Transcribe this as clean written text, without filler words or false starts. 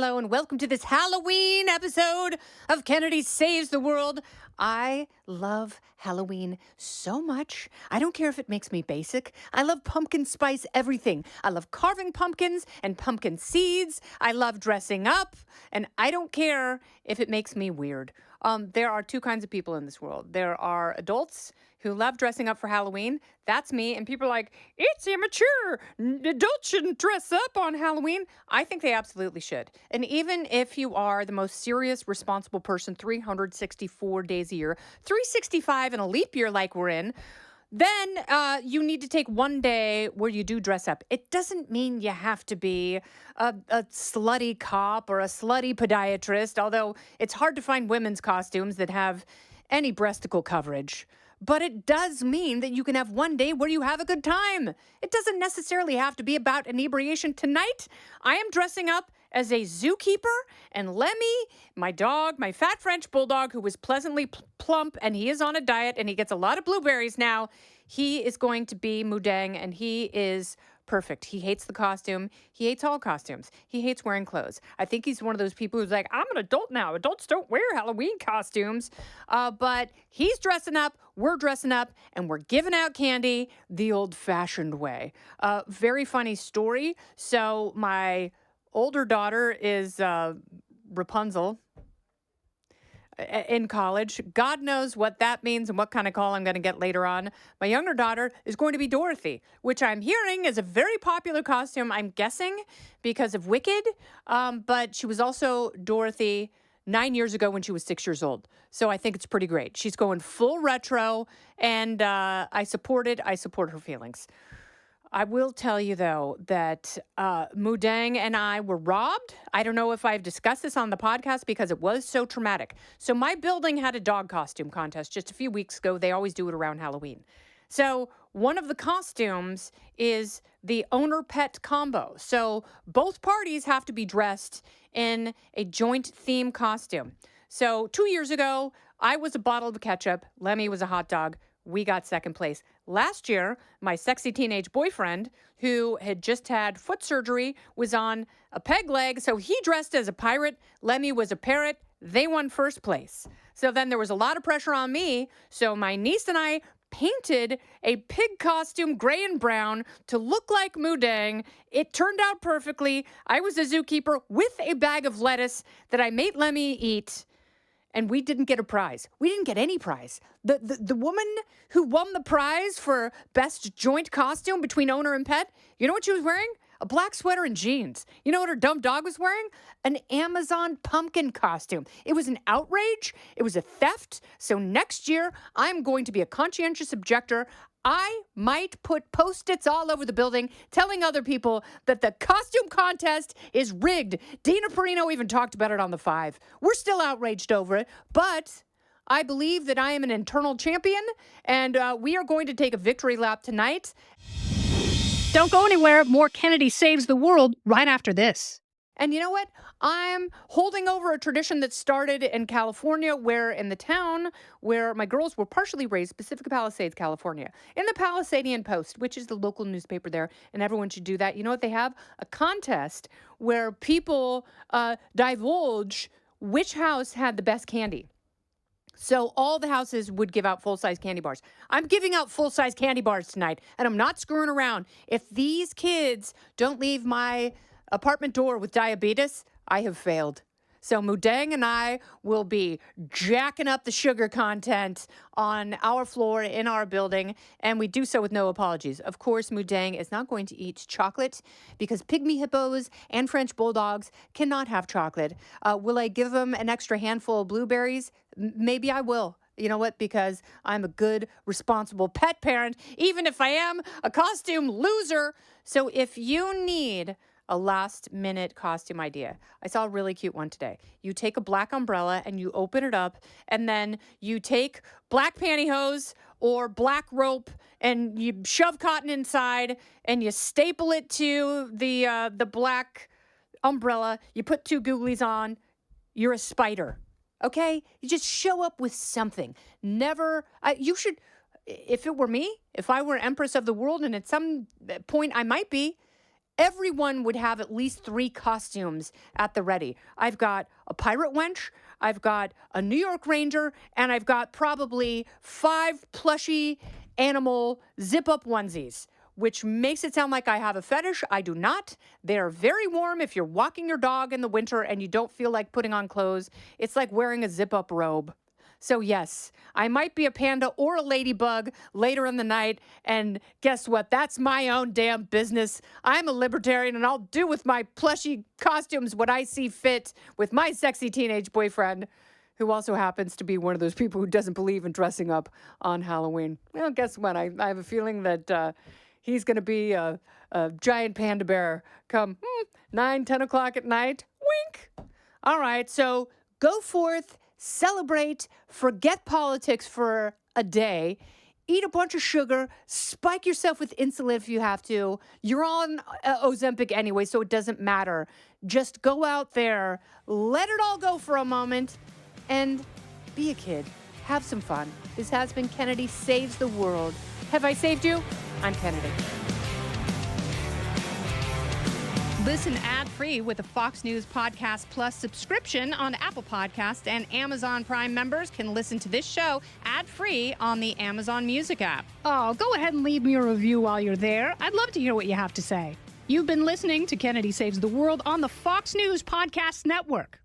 hello, and welcome to this Halloween episode of Kennedy Saves the World. I love Halloween so much. I don't care if it makes me basic. I love pumpkin spice everything. I love carving pumpkins and pumpkin seeds. I love dressing up, and I don't care if it makes me weird. There are two kinds of people in this world. There are adults who love dressing up for Halloween. That's me. And people are like, it's immature. Adults shouldn't dress up on Halloween. I think they absolutely should. And even if you are the most serious, responsible person 364 days a year, 365 in a leap year like we're in, then you need to take one day where you do dress up. It doesn't mean you have to be a slutty cop or a slutty podiatrist, although it's hard to find women's costumes that have any breasticle coverage. But it does mean that you can have one day where you have a good time. It doesn't necessarily have to be about inebriation. Tonight, I am dressing up as a zookeeper, and Lemmy, my dog, my fat French bulldog, who was pleasantly plump, and he is on a diet, and he gets a lot of blueberries now. He is going to be Moo Deng, and he is perfect. He hates the costume. He hates all costumes. He hates wearing clothes. I think he's one of those people who's like, I'm an adult now. Adults don't wear Halloween costumes. But he's dressing up, we're dressing up, and we're giving out candy the old-fashioned way. Very funny story. So my older daughter is Rapunzel in college. God knows what that means and what kind of call I'm going to get later on. My younger daughter is going to be Dorothy, which I'm hearing is a very popular costume, I'm guessing, because of Wicked. But she was also Dorothy 9 years ago when she was 6 years old. So I think it's pretty great. She's going full retro, and I support it. I support her feelings. I will tell you, though, that Moo Deng and I were robbed. I don't know if I've discussed this on the podcast because it was so traumatic. So my building had a dog costume contest just a few weeks ago. They always do it around Halloween. So one of the costumes is the owner-pet combo. So both parties have to be dressed in a joint theme costume. So 2 years ago, I was a bottle of ketchup. Lemmy was a hot dog. We got second place. Last year, my sexy teenage boyfriend, who had just had foot surgery, was on a peg leg. So he dressed as a pirate. Lemmy was a parrot. They won first place. So then there was a lot of pressure on me. So my niece and I painted a pig costume, gray and brown, to look like Moo Deng. It turned out perfectly. I was a zookeeper with a bag of lettuce that I made Lemmy eat. And we didn't get a prize. We didn't get any prize. The woman who won the prize for best joint costume between owner and pet, you know what she was wearing? A black sweater and jeans. You know what her dumb dog was wearing? An Amazon pumpkin costume. It was an outrage. It was a theft. So next year, I'm going to be a conscientious objector. I might put Post-its all over the building telling other people that the costume contest is rigged. Dina Perino even talked about it on The Five. We're still outraged over it, but I believe that I am an internal champion, and we are going to take a victory lap tonight. Don't go anywhere. More Kennedy Saves the World right after this. And you know what? I'm holding over a tradition that started in California, where in the town where my girls were partially raised, Pacific Palisades, California, in the Palisadian Post, which is the local newspaper there, and everyone should do that. You know what they have? A contest where people divulge which house had the best candy. So all the houses would give out full-size candy bars. I'm giving out full-size candy bars tonight, and I'm not screwing around. If these kids don't leave my apartment door with diabetes, I have failed. So Moo Deng and I will be jacking up the sugar content on our floor in our building, and we do so with no apologies. Of course, Moo Deng is not going to eat chocolate because pygmy hippos and French bulldogs cannot have chocolate. Will I give him an extra handful of blueberries? Maybe I will. You know what? Because I'm a good, responsible pet parent, even if I am a costume loser. So if you need a last-minute costume idea. I saw a really cute one today. You take a black umbrella and you open it up, and then you take black pantyhose or black rope and you shove cotton inside and you staple it to the black umbrella. You put two googlies on. You're a spider. Okay? You just show up with something. Never, you should, if it were me, if I were Empress of the world, and at some point I might be, everyone would have at least 3 costumes at the ready. I've got a pirate wench, I've got a New York Ranger, and I've got probably 5 plushy animal zip-up onesies, which makes it sound like I have a fetish. I do not. They're very warm if you're walking your dog in the winter and you don't feel like putting on clothes. It's like wearing a zip-up robe. So yes, I might be a panda or a ladybug later in the night, and guess what? That's my own damn business. I'm a libertarian, and I'll do with my plushy costumes what I see fit with my sexy teenage boyfriend, who also happens to be one of those people who doesn't believe in dressing up on Halloween. Well, guess what? I have a feeling that he's going to be a giant panda bear come 9, 10 o'clock at night. Wink. All right, so go forth. Celebrate, forget politics for a day, eat a bunch of sugar, spike yourself with insulin if you have to. You're on Ozempic anyway, so it doesn't matter. Just go out there, let it all go for a moment, and be a kid. Have some fun. This has been Kennedy Saves the World. Have I saved you? I'm Kennedy. Listen ad-free with a Fox News Podcast Plus subscription on Apple Podcasts, and Amazon Prime members can listen to this show ad-free on the Amazon Music app. Oh, go ahead and leave me a review while you're there. I'd love to hear what you have to say. You've been listening to Kennedy Saves the World on the Fox News Podcast Network.